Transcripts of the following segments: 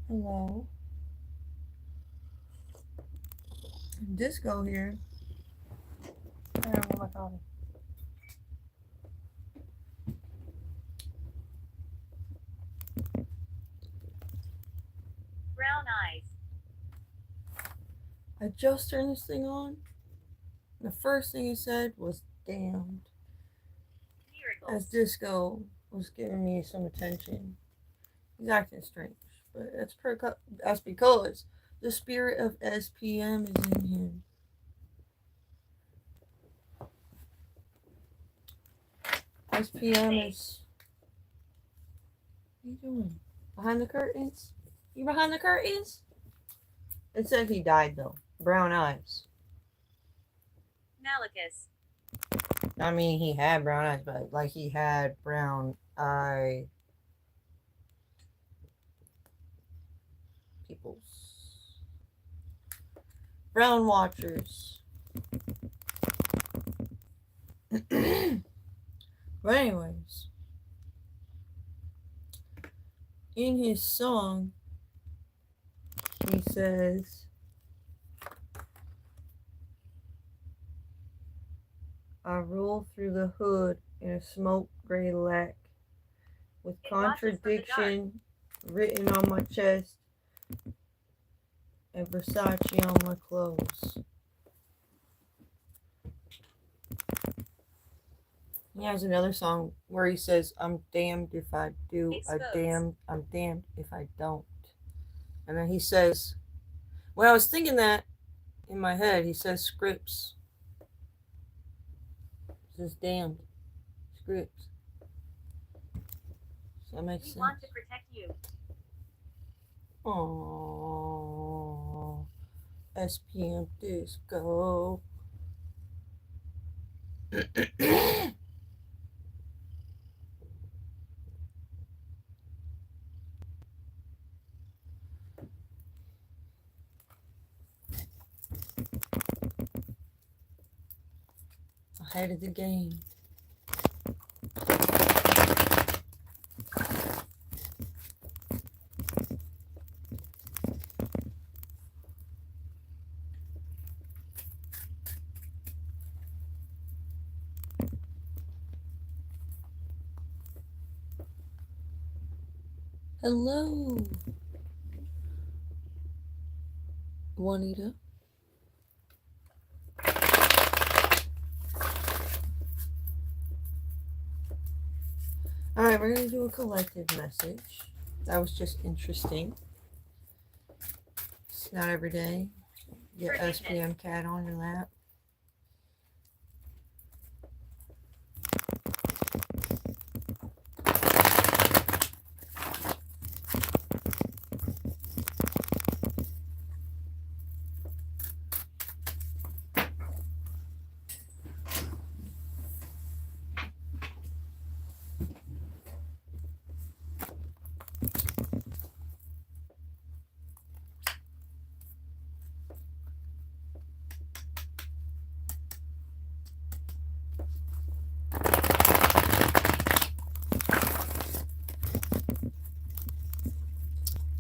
Hello. Disco here. I don't know what my coffee. Brown eyes. I just turned this thing on. The first thing he said was damned. As Miracles. Disco was giving me some attention. He's acting strange. But that's because the spirit of SPM is in him. SPM is. What are you doing? Behind the curtains? You behind the curtains? It said he died though. Brown eyes. Malachus. I mean, he had brown eyes, but like he had brown eye peoples. Brown watchers. But anyways, in his song, he says, I roll through the hood in a smoke gray lack with contradiction written on my chest and Versace on my clothes. He has another song where he says, I'm damned if I do, I'm damned if I don't. And then he says, when I was thinking that in my head, he says scripts. He says damned. Scripts. So that makes sense. We want to protect you. Aww. SPM Disco. Ahead of the game. Hello, Juanita. Alright, we're going to do a collective message. That was just interesting. It's not every day. Get SPM cat on your lap.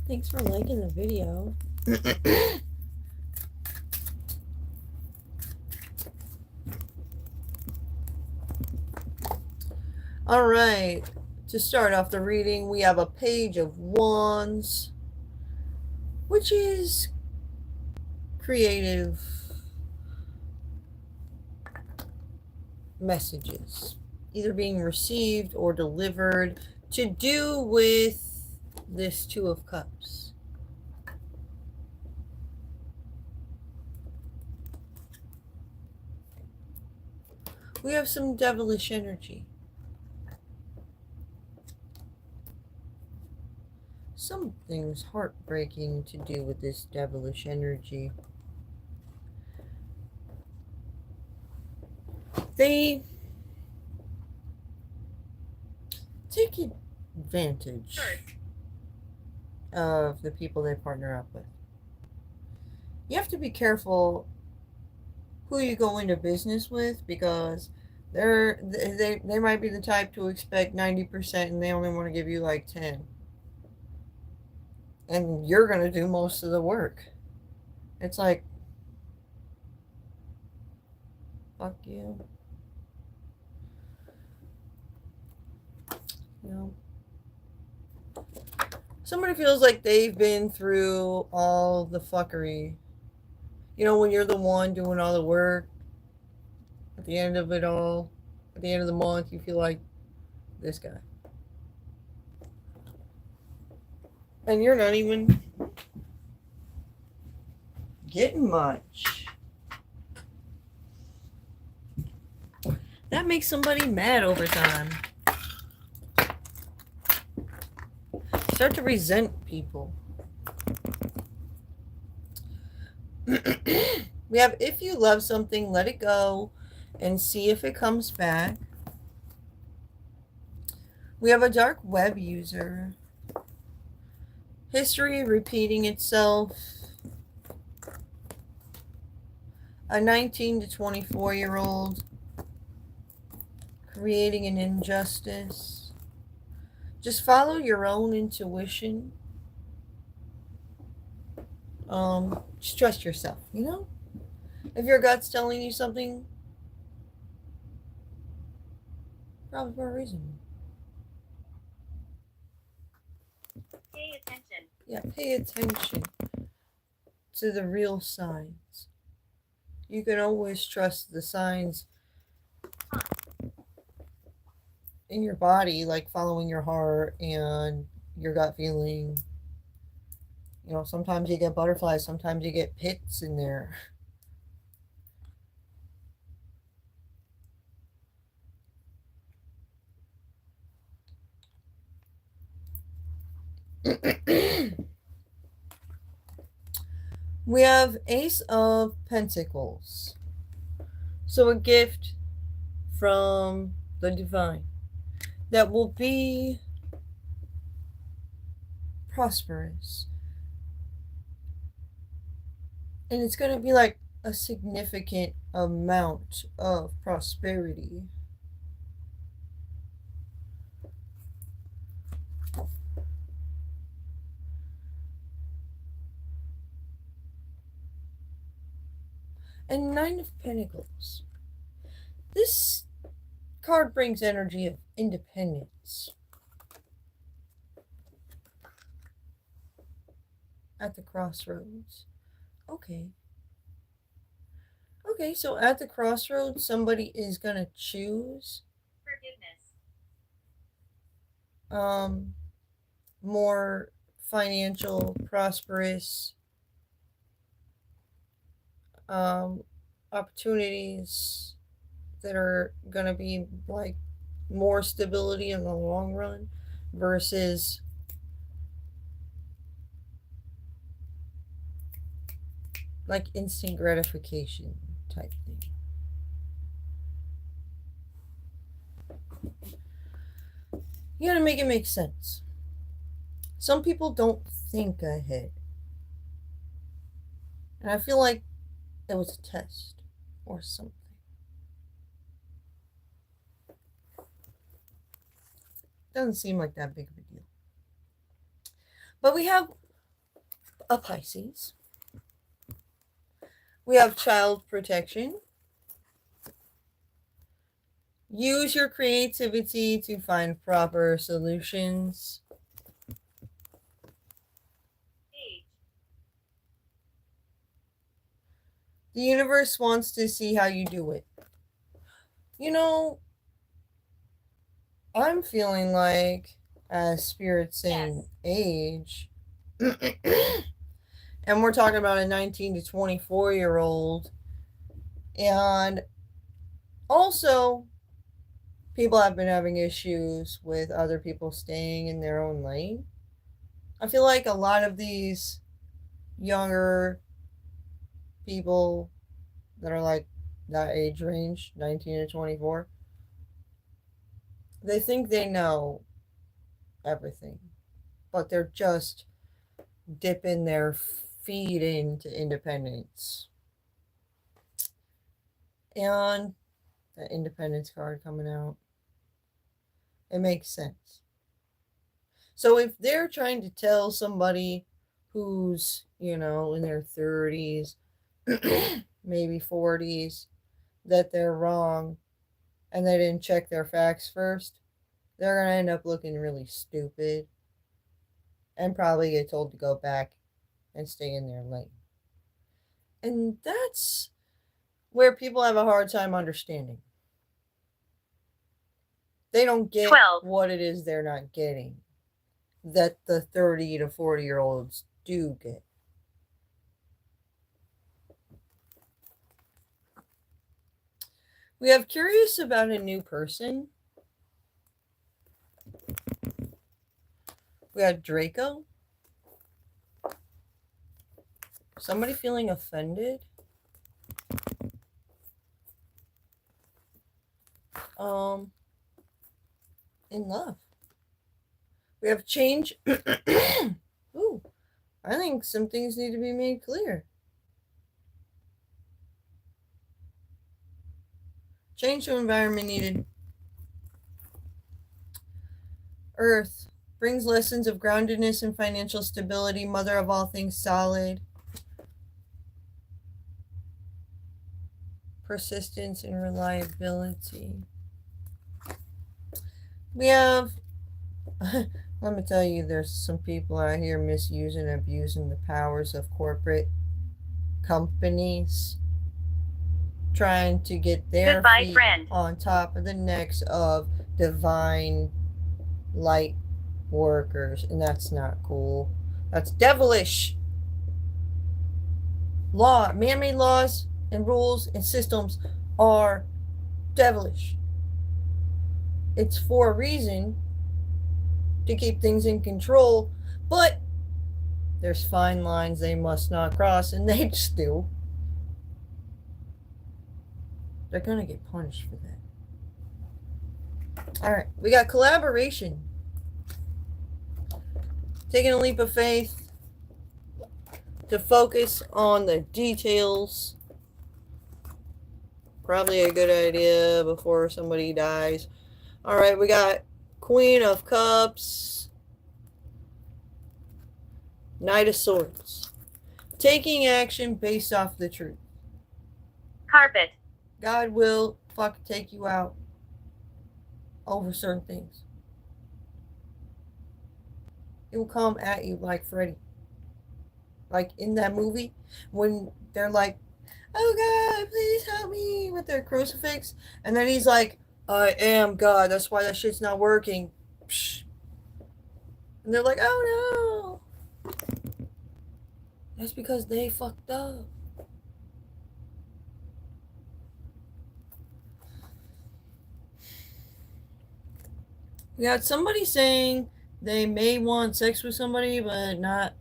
Thanks for liking the video. Alright, to start off the reading, we have a page of wands, which is creative messages, either being received or delivered, to do with this Two of Cups. We have some devilish energy. Something's heartbreaking to do with this devilish energy. They take advantage of the people they partner up with. You have to be careful who you go into business with, because They might be the type to expect 90% and they only want to give you like 10. And you're going to do most of the work. It's like, fuck you. You know? Somebody feels like they've been through all the fuckery. You know, when you're the one doing all the work, at the end of it all, at the end of the month, you feel like this guy. And you're not even getting much. That makes somebody mad over time. Start to resent people. We have, if you love something, let it go and see if it comes back. We have a dark web user. History repeating itself. A 19 to 24-year-old creating an injustice. Just follow your own intuition. Just trust yourself, you know? If your gut's telling you something, probably for a reason. Pay attention. Yeah, pay attention to the real signs. You can always trust the signs in your body, like following your heart and your gut feeling. You know, sometimes you get butterflies, sometimes you get pits in there. We have Ace of Pentacles. So a gift from the divine that will be prosperous. And it's going to be like a significant amount of prosperity. And Nine of Pentacles. This card brings energy of independence. At the crossroads. Okay. Okay, so at the crossroads, somebody is going to choose Forgiveness. More financial, prosperous opportunities that are going to be like more stability in the long run versus like instant gratification type thing. You gotta make it make sense. Some people don't think ahead. And I feel like it was a test or something. Doesn't seem like that big of a deal. But we have a Pisces. We have child protection. Use your creativity to find proper solutions. Age. The universe wants to see how you do it. You know, I'm feeling like, as Spirit's saying, age. And we're talking about a 19 to 24-year-old. And also, people have been having issues with other people staying in their own lane. I feel like a lot of these younger people that are like that age range, 19 to 24, they think they know everything, but they're just dipping their feet into independence. And That Independence card coming out. It makes sense. So if they're trying to tell somebody who's, in their 30s, maybe 40s, that they're wrong and they didn't check their facts first, they're going to end up looking really stupid and probably get told to go back and stay in their lane. And that's where people have a hard time understanding. They don't get 12. What it is they're not getting that the 30 to 40-year-olds do get. We have curious about a new person. We have Draco. Somebody feeling offended. In love. We have change. Ooh, I think some things need to be made clear. Change to environment needed. Earth brings lessons of groundedness and financial stability, mother of all things solid. Persistence and reliability. We have, let me tell you, there's some people out here misusing and abusing the powers of corporate companies, trying to get their feet on top of the necks of divine light workers, and that's not cool. That's devilish. Man-made laws and rules and systems are devilish. It's for a reason, to keep things in control, but there's fine lines they must not cross, and they just do. They're gonna get punished for that. Alright, we got collaboration. Taking a leap of faith to focus on the details. Probably a good idea before somebody dies. Alright, we got Queen of Cups. Knight of Swords. Taking action based off the truth. Carpet. God will take you out over certain things. It will come at you like Freddy. Like in that movie, when they're like, oh God, please help me, with their crucifix. And then he's like, I am God. That's why that shit's not working. Psh. And they're like, oh no. That's because they fucked up. We got somebody saying they may want sex with somebody, but not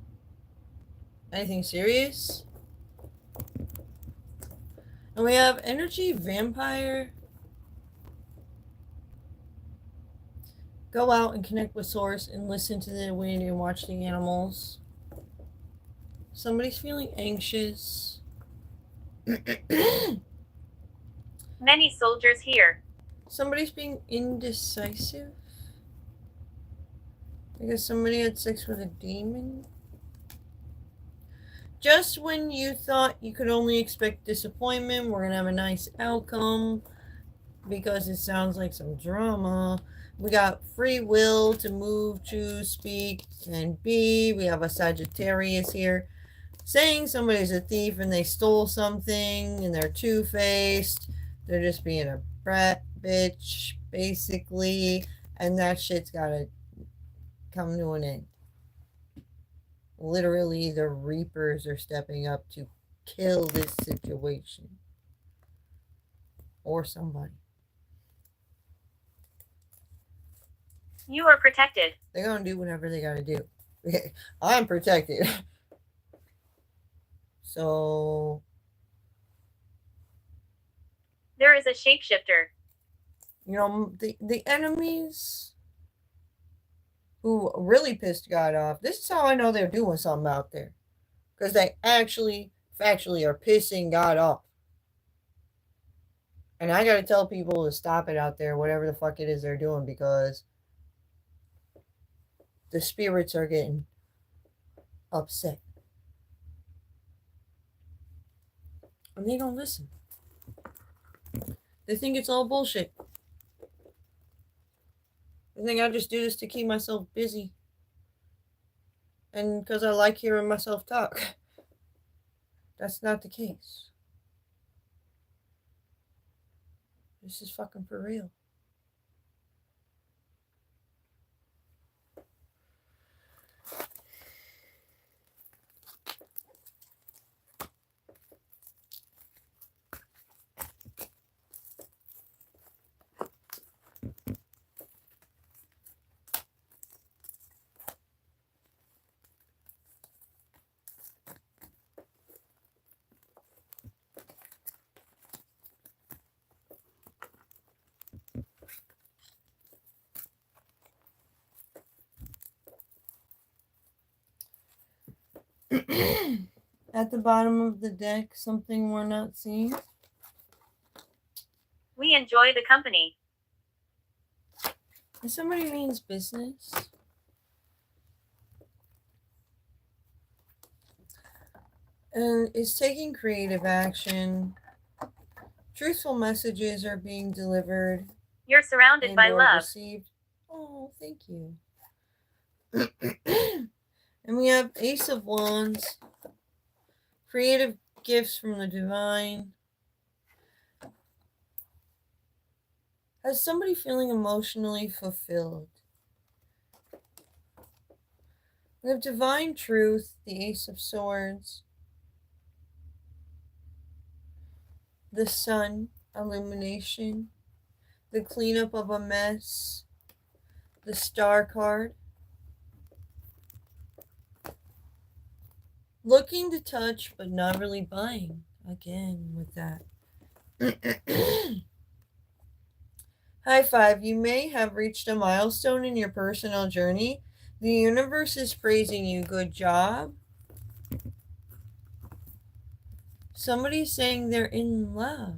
anything serious. And we have energy vampire. Go out and connect with source and listen to the wind and watch the animals. Somebody's feeling anxious. Many soldiers here. Somebody's being indecisive. Because somebody had sex with a demon. Just when you thought you could only expect disappointment, we're going to have a nice outcome. Because it sounds like some drama. We got free will to move, choose, speak, and be. We have a Sagittarius here saying somebody's a thief and they stole something and they're two-faced. They're just being a brat bitch, basically. And that shit's got to come to an end. Literally, the Reapers are stepping up to kill this situation. Or somebody. You are protected. They're going to do whatever they got to do. I'm protected. So. There is a shapeshifter. You know, the enemies who really pissed God off, this is how I know they're doing something out there. Because they actually, factually are pissing God off. And I gotta tell people to stop it out there, whatever the fuck it is they're doing, because the spirits are getting upset. And they don't listen. They think it's all bullshit. They think I just do this to keep myself busy. And because I like hearing myself talk. That's not the case. This is fucking for real. At the bottom of the deck, something we're not seeing. We enjoy the company. If somebody means business. And is taking creative action. Truthful messages are being delivered. You're surrounded by love. Received. Oh, thank you. And we have Ace of Wands. Creative gifts from the divine. Has somebody feeling emotionally fulfilled? We have divine truth, the Ace of Swords. The Sun, illumination. The cleanup of a mess. The Star card. Looking to touch, but not really buying. Again, with that. High five. You may have reached a milestone in your personal journey. The universe is praising you. Good job. Somebody's saying they're in love.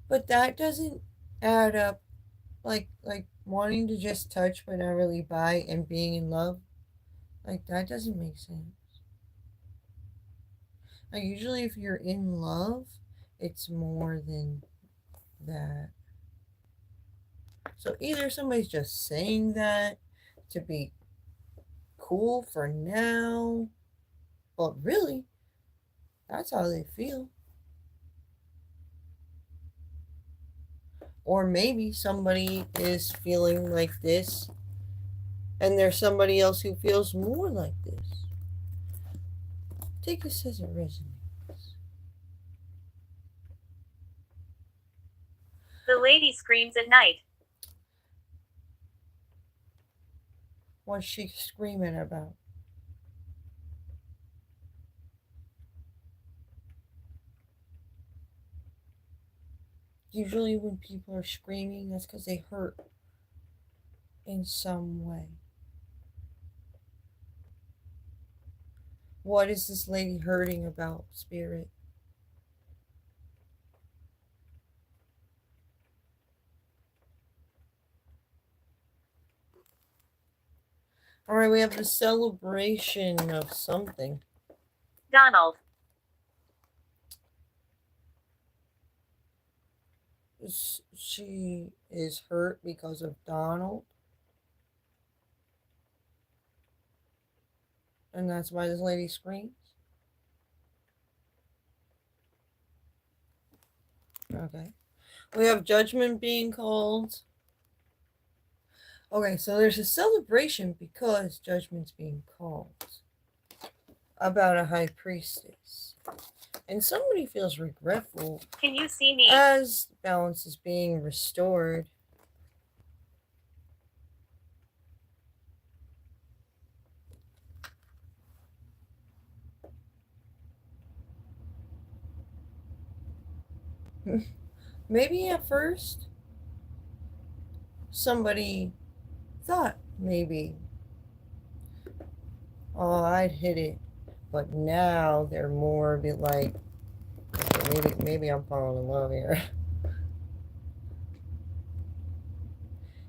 But that doesn't add up. Like wanting to just touch but not really buy and being in love. Like, that doesn't make sense. Like, usually if you're in love, it's more than that. So either somebody's just saying that to be cool for now, but really, that's how they feel. Or maybe somebody is feeling like this, and there's somebody else who feels more like this. Take this as it resonates. The lady screams at night. What's she screaming about? Usually when people are screaming, that's because they hurt in some way. What is this lady hurting about, Spirit? All right, we have the celebration of something. Donald. She is hurt because of Donald. And that's why this lady screams. Okay. We have judgment being called. Okay, so there's a celebration because judgment's being called about a high priestess. And somebody feels regretful. Can you see me? As balance is being restored. Maybe at first somebody thought maybe, oh, I'd hit it. But now they're more a bit like, Maybe I'm falling in love here.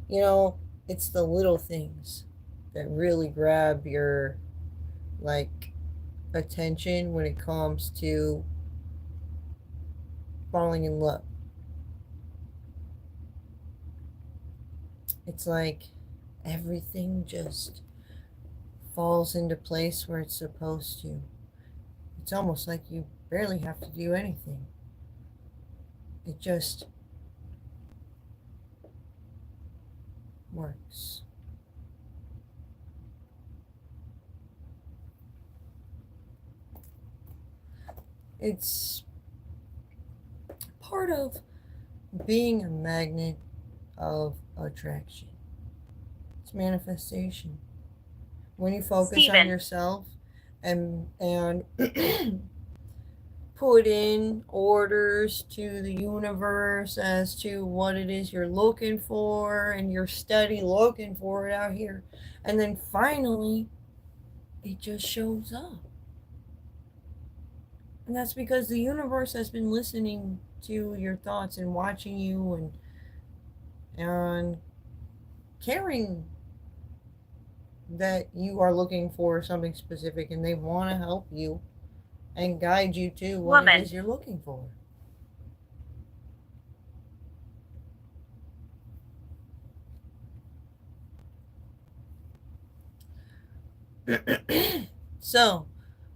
You know, it's the little things that really grab your, like, attention when it comes to falling in love. It's like everything just falls into place where it's supposed to. It's almost like you barely have to do anything. It just works. It's part of being a magnet of attraction. It's manifestation. When you focus on yourself and put in orders to the universe as to what it is you're looking for, and you're steady looking for it out here, and then finally it just shows up. And that's because the universe has been listening to your thoughts and watching you and caring that you are looking for something specific, and they want to help you and guide you to what it is you're looking for. So,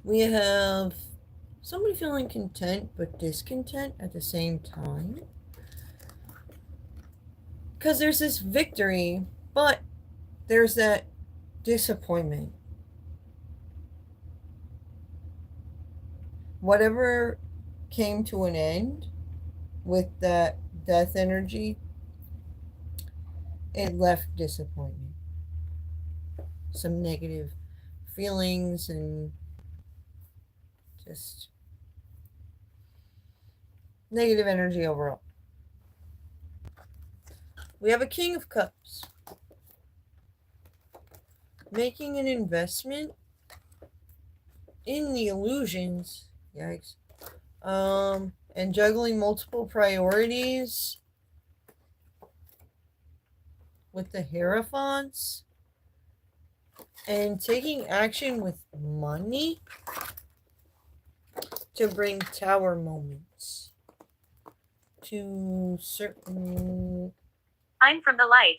we have somebody feeling content but discontent at the same time. Because there's this victory, but there's that disappointment. Whatever came to an end with that death energy, it left disappointment. Some negative feelings and just negative energy overall. We have a King of Cups. Making an investment in the illusions. Yikes. And juggling multiple priorities with the Hierophants. And taking action with money to bring tower moments to certain... I'm from the light.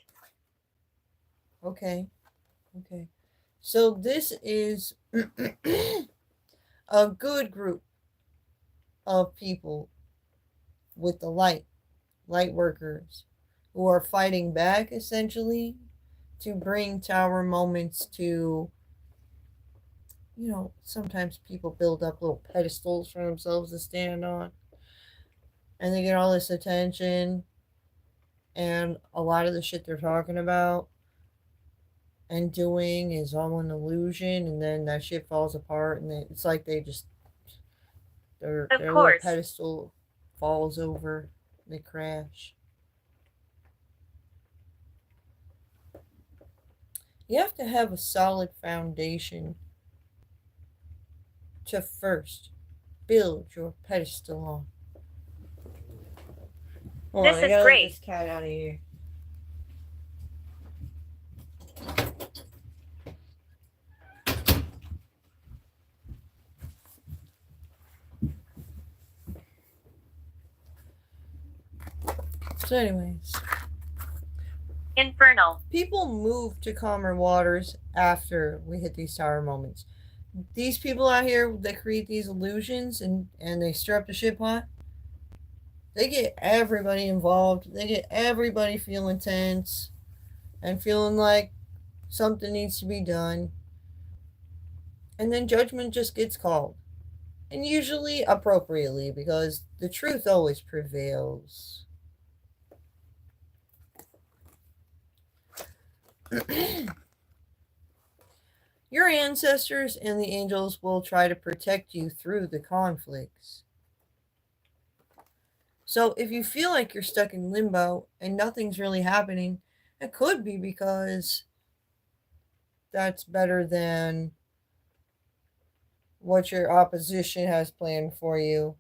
Okay. So this is a good group of people with the light workers who are fighting back, essentially, to bring tower moments to, sometimes people build up little pedestals for themselves to stand on, and they get all this attention, and a lot of the shit they're talking about and doing is all an illusion, and then that shit falls apart, and it's like they just, their little pedestal falls over, they crash. You have to have a solid foundation to first build your pedestal on. This is great. Let this cat out of here. So anyways. Infernal. People move to calmer waters after we hit these tower moments. These people out here that create these illusions and they stir up the shit pot, they get everybody involved. They get everybody feeling tense and feeling like something needs to be done. And then judgment just gets called. And usually appropriately, because the truth always prevails. Your ancestors and the angels will try to protect you through the conflicts. So if you feel like you're stuck in limbo and nothing's really happening, it could be because that's better than what your opposition has planned for you.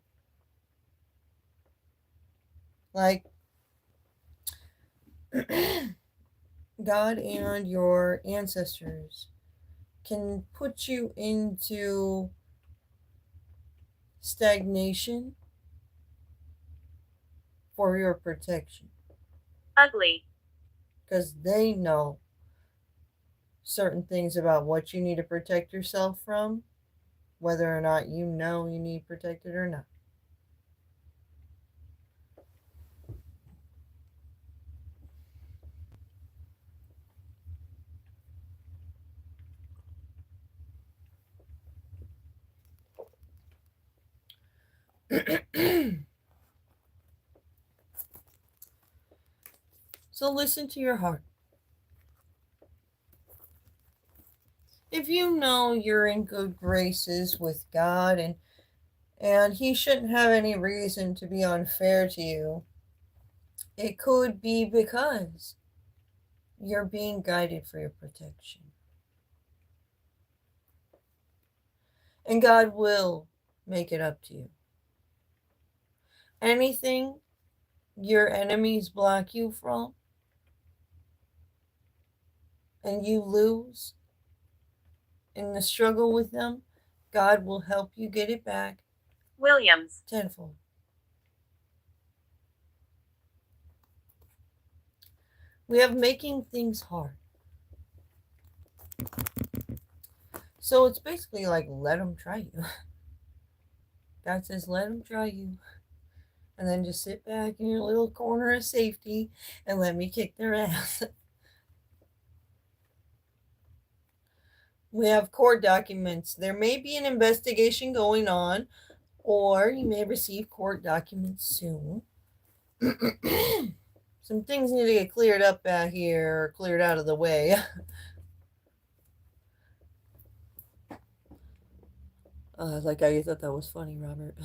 Like, God and your ancestors can put you into stagnation for your protection. Ugly. Because they know certain things about what you need to protect yourself from, whether or not you know you need protected or not. So listen to your heart. If you know you're in good graces with God and he shouldn't have any reason to be unfair to you, it could be because you're being guided for your protection. And God will make it up to you. Anything your enemies block you from and you lose in the struggle with them, God will help you get it back. Williams. Tenfold. We have making things hard. So it's basically like, let them try you. God says, let them try you. And then just sit back in your little corner of safety and let me kick their ass. We have court documents. There may be an investigation going on, or you may receive court documents soon. Some things need to get cleared up out here, or cleared out of the way. Like how you thought that was funny, Robert.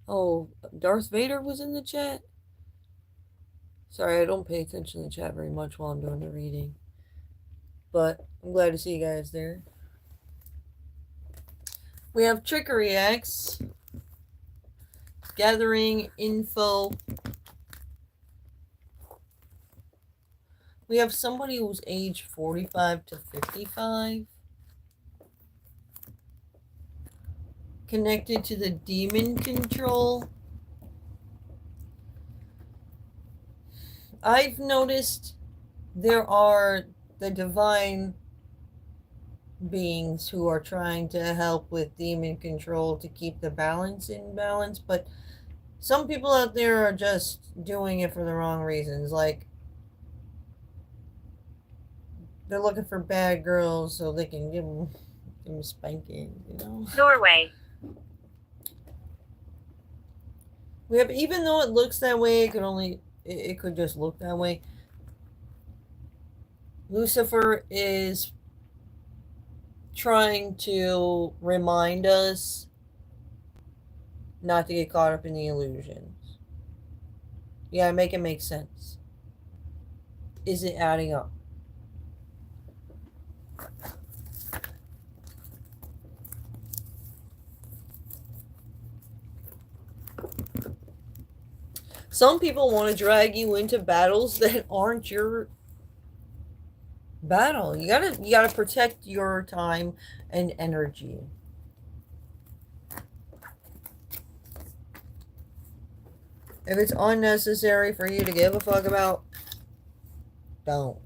Oh, Darth Vader was in the chat? Sorry, I don't pay attention to the chat very much while I'm doing the reading. But I'm glad to see you guys there. We have Trickery X. Gathering info. We have somebody who's age 45 to 55. Connected to the demon control. I've noticed there are the divine beings who are trying to help with demon control to keep the balance in balance, but some people out there are just doing it for the wrong reasons. Like, they're looking for bad girls so they can give them spanking, you know? Norway. We have, even though it looks that way, it could just look that way. Lucifer is trying to remind us not to get caught up in the illusions. Yeah, make it make sense. Is it adding up? Some people want to drag you into battles that aren't your battle. You gotta protect your time and energy. If it's unnecessary for you to give a fuck about, don't.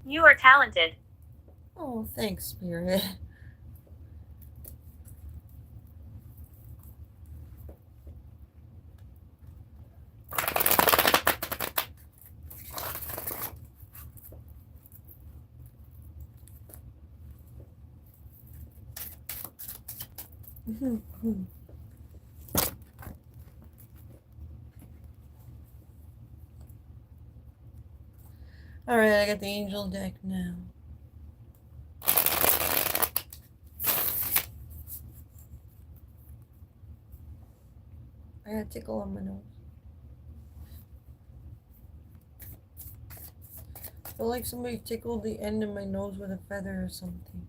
You are talented. Oh, thanks, Spirit. Alright, I got the angel deck now. I got a tickle on my nose. I feel like somebody tickled the end of my nose with a feather or something.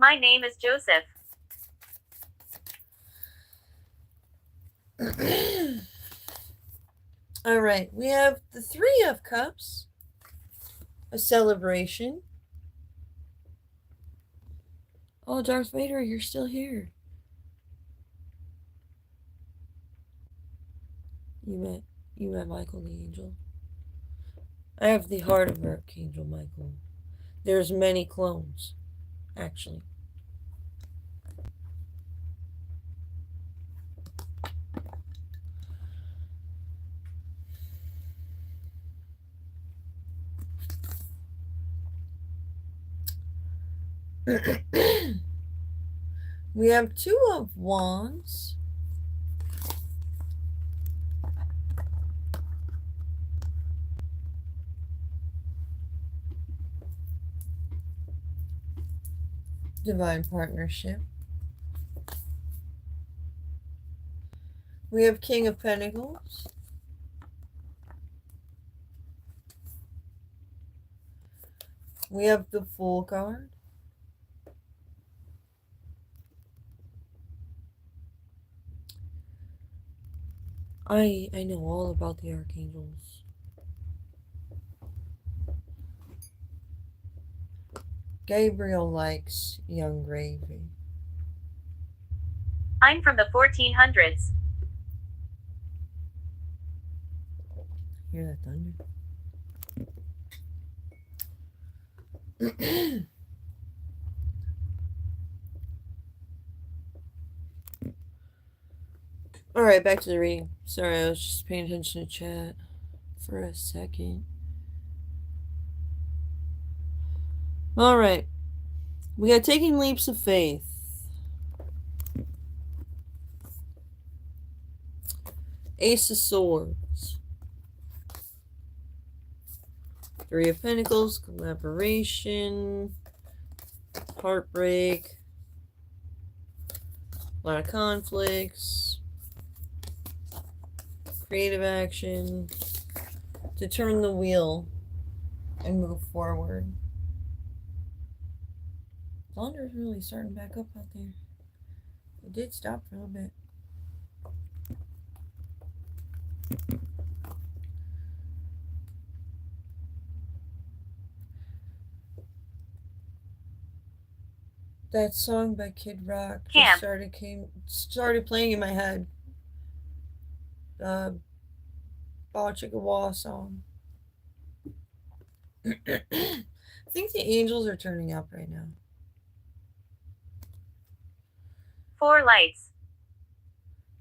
My name is Joseph. All right, we have the Three of Cups, a celebration. Oh, Darth Vader, you're still here. You met Michael the Angel. I have the heart of Archangel Michael. There's many clones, actually. We have Two of Wands. Divine Partnership. We have King of Pentacles. We have the Fool card. I know all about the archangels. Gabriel likes young gravy. I'm from the 1400s. Hear that thunder? Alright, back to the reading. Sorry, I was just paying attention to chat for a second. Alright. We got Taking Leaps of Faith. Ace of Swords. Three of Pentacles, collaboration, heartbreak, a lot of conflicts, creative action, to turn the wheel and move forward. Thunder's really starting back up out there. It did stop for a little bit. That song by Kid Rock just started playing in my head. The Ball Chicka Wall song. I think the angels are turning up right now. Four lights.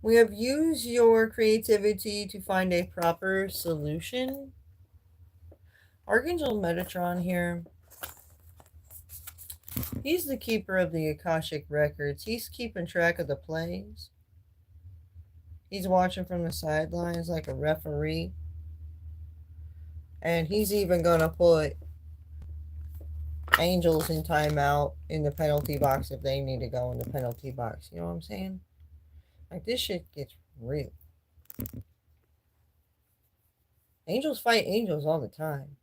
We have used your creativity to find a proper solution. Archangel Metatron here. He's the keeper of the Akashic records. He's keeping track of the plays. He's watching from the sidelines like a referee. And he's even going to put angels in timeout in the penalty box if they need to go in the penalty box. You know what I'm saying? Like, this shit gets real. Angels fight angels all the time.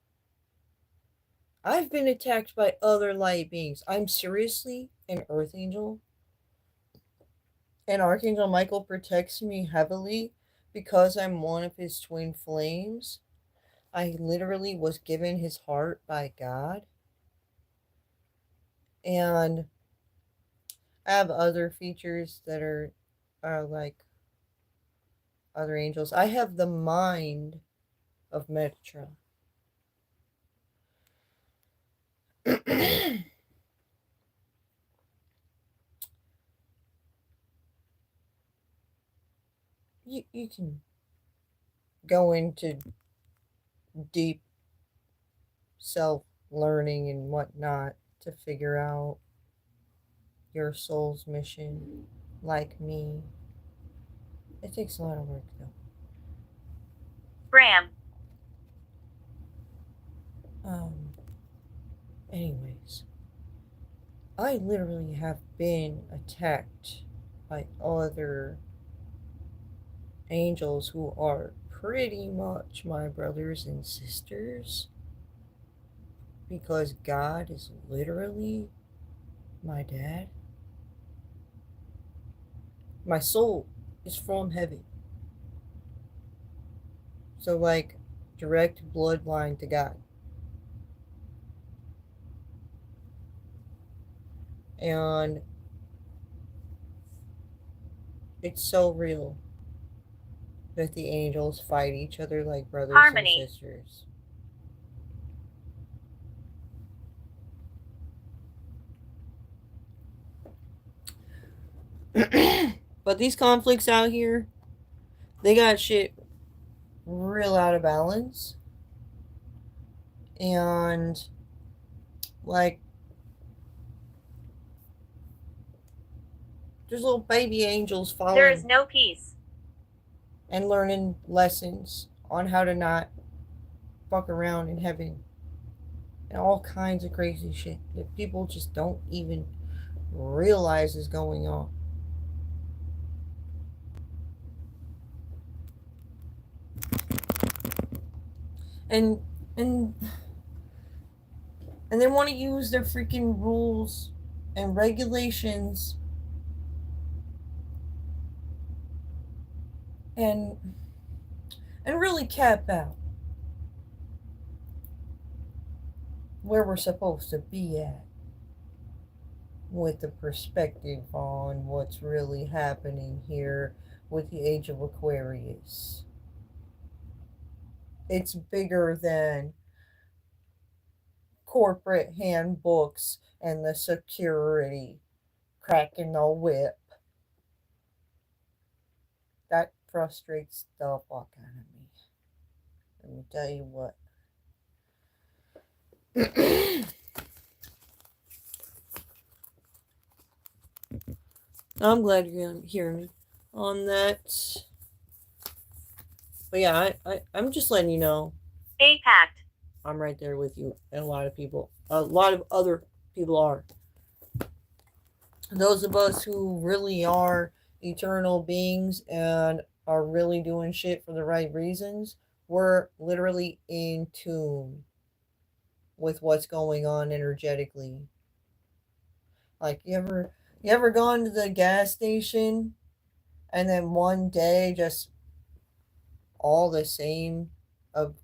I've been attacked by other light beings. I'm seriously an earth angel. And Archangel Michael protects me heavily because I'm one of his twin flames. I literally was given his heart by God. And I have other features that are like other angels. I have the mind of Metatron. You can go into deep self-learning and whatnot to figure out your soul's mission, like me. It takes a lot of work, though. Bram. Anyways, I literally have been attacked by other angels who are pretty much my brothers and sisters, because God is literally my dad. My soul is from heaven. So, like, direct bloodline to God. And it's so real that the angels fight each other like brothers Harmony. and sisters. But these conflicts out here, they got shit real out of balance. And, like, there's little baby angels falling. There is no peace. And learning lessons on how to not fuck around in heaven. And all kinds of crazy shit that people just don't even realize is going on. And and and they want to use their freaking rules and regulations and really cap out where we're supposed to be at with the perspective on what's really happening here with the Age of Aquarius. It's bigger than corporate handbooks and the security cracking the whip. That frustrates the fuck out of me. Let me tell you what. I'm glad you're gonna hear me on that. But yeah, I'm just letting you know. Pact. I'm right there with you, and a lot of other people are. Those of us who really are eternal beings and are really doing shit for the right reasons, we're literally in tune with what's going on energetically. Like, you ever gone to the gas station and then one day just all the same of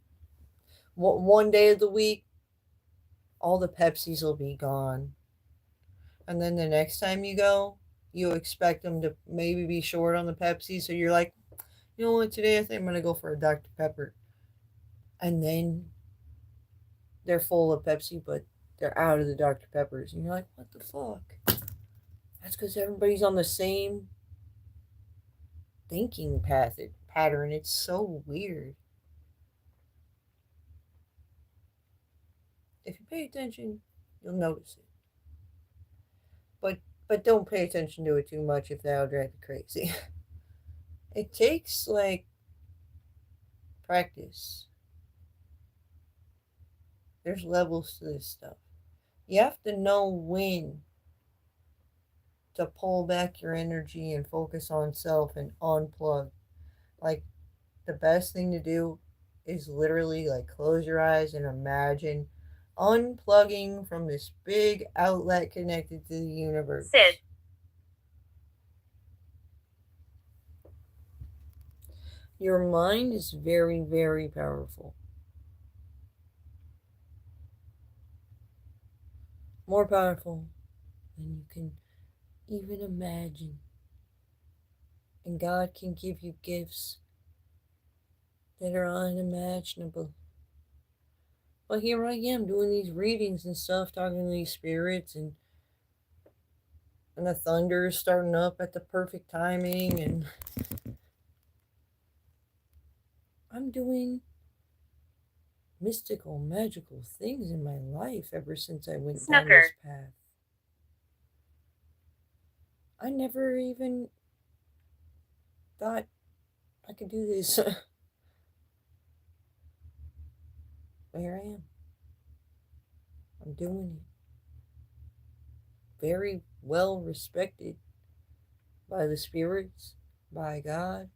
one day of the week all the Pepsis will be gone, and then the next time you go you expect them to maybe be short on the Pepsi, so you're like, you know what, today I think I'm gonna go for a Dr. Pepper, and then they're full of Pepsi but they're out of the Dr. Peppers, and you're like, what the fuck? That's because everybody's on the same thinking pattern. It's so weird. If you pay attention, you'll notice it. But don't pay attention to it too much if that'll drive you crazy. It takes, like, practice. There's levels to this stuff. You have to know when to pull back your energy and focus on self and unplug. Like, the best thing to do is literally, like, close your eyes and imagine unplugging from this big outlet connected to the universe. Sid. Your mind is very, very powerful. More powerful than you can even imagine. And God can give you gifts that are unimaginable. But here I am doing these readings and stuff, talking to these spirits, and the thunder is starting up at the perfect timing, and I'm doing mystical, magical things in my life ever since I went down this path. I never even thought I could do this. But here I am. I'm doing it. Very well respected by the spirits, by God,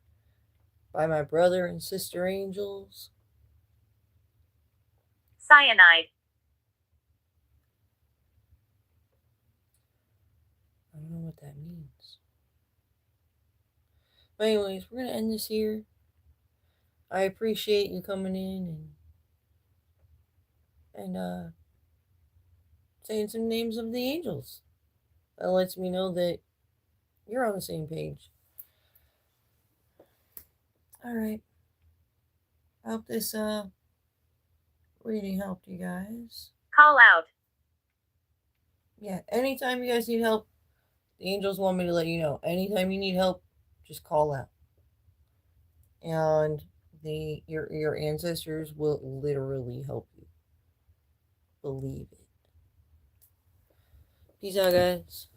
by my brother and sister angels. Cyanide. what that means. But anyways, we're gonna end this here. I appreciate you coming in and saying some names of the angels. That lets me know that you're on the same page. Alright. I hope this reading helped you guys. Call out. Yeah, anytime you guys need help, the angels want me to let you know. Anytime you need help, just call out. And your ancestors will literally help you. Believe it. Peace out, guys.